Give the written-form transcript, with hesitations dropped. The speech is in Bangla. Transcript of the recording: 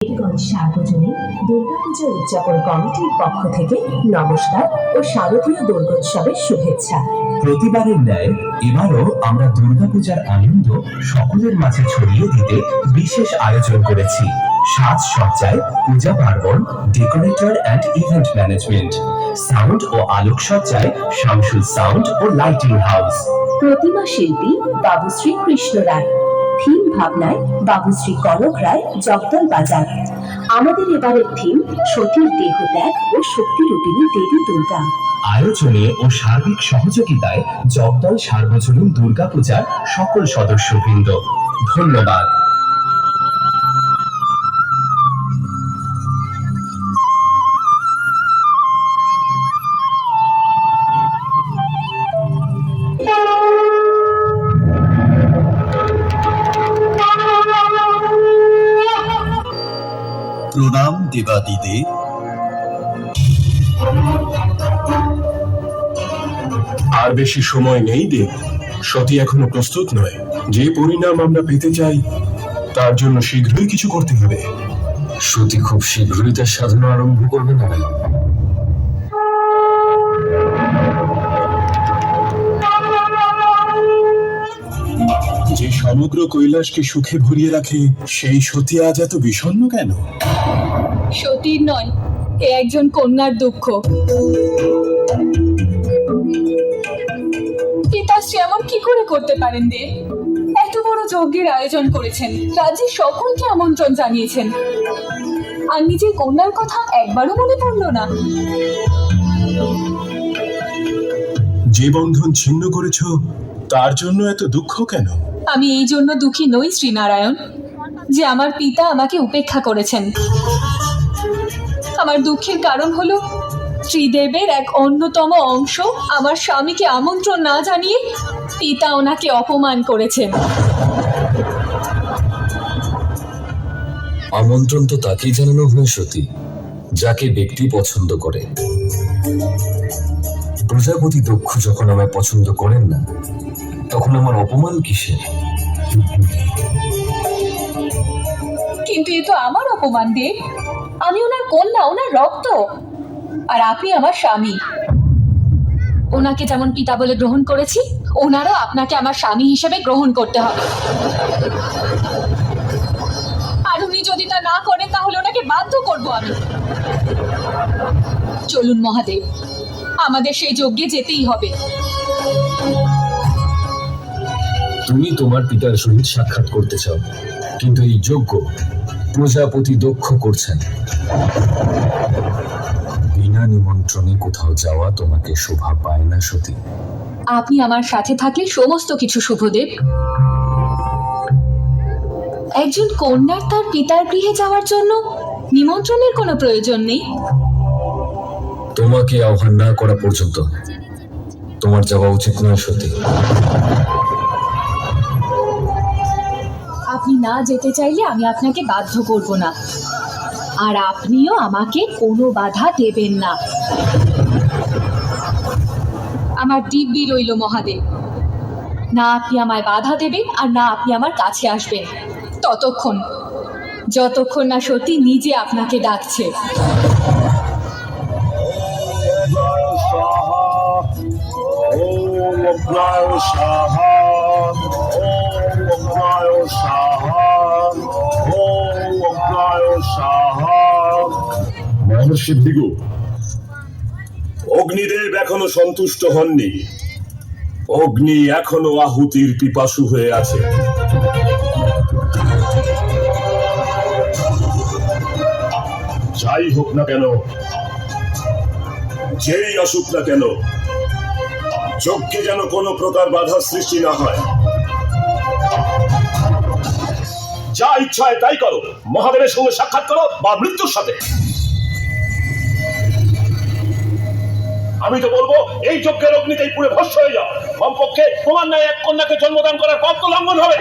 দেবীগঞ্জ সার্বজনীন দুর্গাপূজা উদযাপন কমিটির পক্ষ থেকে নমস্কার ও শারদীয় দুর্গোৎসবের শুভেচ্ছা। প্রতিবারের ন্যায় এবারও আমরা দুর্গাপূজার আনন্দ সকলের মাঝে ছড়িয়ে দিতে বিশেষ আয়োজন করেছি। সাজসজ্জায় Puja Parban, decorator and event management, sound ও আলোকসজ্জায় শামসুল সাউন্ড ও লাইটিং হাউস, প্রতিমা শিল্পী বাবুশ্রী কৃষ্ণ রায়, থিম ভাবনায় বাবুশ্রী কনক রায়, জগদল বাজার। আমাদের এবারের থিম সতীর দেহত্যাগ ও শক্তিরূপিণী দেবী দুর্গা। আয়োজনে ও সার্বিক সহযোগিতায় জগদল সার্বজনীন দুর্গাপূজার সকল সদস্যবৃন্দ। ধন্যবাদ। প্রণাম দেবাদিদেব। আর বেশি সময় নেই দেব। সতী এখনো প্রস্তুত নয়। যে পরিণাম আমরা পেতে চাই তার জন্য শীঘ্রই কিছু করতে হবে। সতী খুব শীঘ্রই তার সাধনা আরম্ভ করবে না। যে সমগ্র কৈলাসকে সুখে ভরিয়ে রাখে সেই সতী আজ এত বিষণ্ণ কেন? সতীর নয়, এ একজন কন্যার দুঃখ। পিতাশ্রী এমন কি করে করতে পারেন দেব? এত বড় যজ্ঞের আয়োজন করেছেন, রাজ্যের সকলকে আমন্ত্রণ জানিয়েছেন, আর নিজের কন্যার কথা একবারও মনে পড়ল না। যে বন্ধন ছিন্ন করেছ তার জন্য এত দুঃখ কেন? আমি এই জন্য দুঃখী নই শ্রীনারায়ণ যে আমার পিতা আমাকে উপেক্ষা করেছেন। আমার দুঃখের কারণ হলো শ্রীদেবের এক অন্যতম অংশ আমার স্বামীকে আমন্ত্রণ না জানিয়ে পিতা ওনাকে অপমান করেছেন। আমন্ত্রণ তো তাকেই জানানো হয় সতী, যাকে ব্যক্তি পছন্দ করে। প্রজাপতি দক্ষ যখন আমায় পছন্দ করেন না, তখন আমার অপমান কিসের? কিন্তু এ তো আমার অপমান দেব। আমি ওনার কন্যা, ওনার রক্ত, আর আপনি আমার স্বামী। ওনাকে যেমন পিতা বলে গ্রহণ করেছি, ওনারও আপনাকে আমার স্বামী হিসেবে গ্রহণ করতে হবে। আর উনি যদি তা না করেন তাহলে ওনাকে বাধ্য করব আমি। চলুন মহাদেব, আমাদের সেই যজ্ঞে যেতেই হবে। তুমি তোমার পিতার সহিত সাক্ষাৎ করতে চাও, কিন্তু এই যজ্ঞ প্রজাপতি দক্ষ করছেন। বিনা নিমন্ত্রণে কোথাও যাওয়া তোমাকে শোভা পায় না সতী। আপনি আমার সাথে থাকলে সমস্ত কিছু শুভদেব। একজন কন্যার তার পিতার গৃহে যাওয়ার জন্য নিমন্ত্রণের কোনো প্রয়োজন নেই। তোমাকে আহ্বান না করা পর্যন্ত তোমার যাওয়া উচিত নয় সতী। আপনি না যেতে চাইলে আমি আপনাকে বাধ্য করব না, আর আপনিও আমাকে কোনো বাধা দেবেন না। আমার দিব্যি রইল মহাদেব, না আপনি আমায় বাধা দেবেন আর না আপনি আমার কাছে আসবেন ততক্ষণ, যতক্ষণ না সত্যি নিজে আপনাকে ডাকছে। মহর্ষি ভৃগু, অগ্নিদেব এখনো সন্তুষ্ট হননি। অগ্নি এখনো আহুতির পিপাসু হয়ে আছে। যাই হোক না কেন, যেই আসুক না কেন, যজ্ঞে যেন কোনো প্রকার বাধা সৃষ্টি না হয়। যা ইচ্ছা হয় তাই করো, মহাদেবের সঙ্গে সাক্ষাৎ করো বা মৃত্যুর সাথে। আমি তো বলবো এই যজ্ঞের অগ্নিতেই পুড়ে ভস্ম হয়ে যাও। কমপক্ষে তোমার ন্যায় এক কন্যাকে জন্মদান করার পথ তো লঙ্ঘন হবে।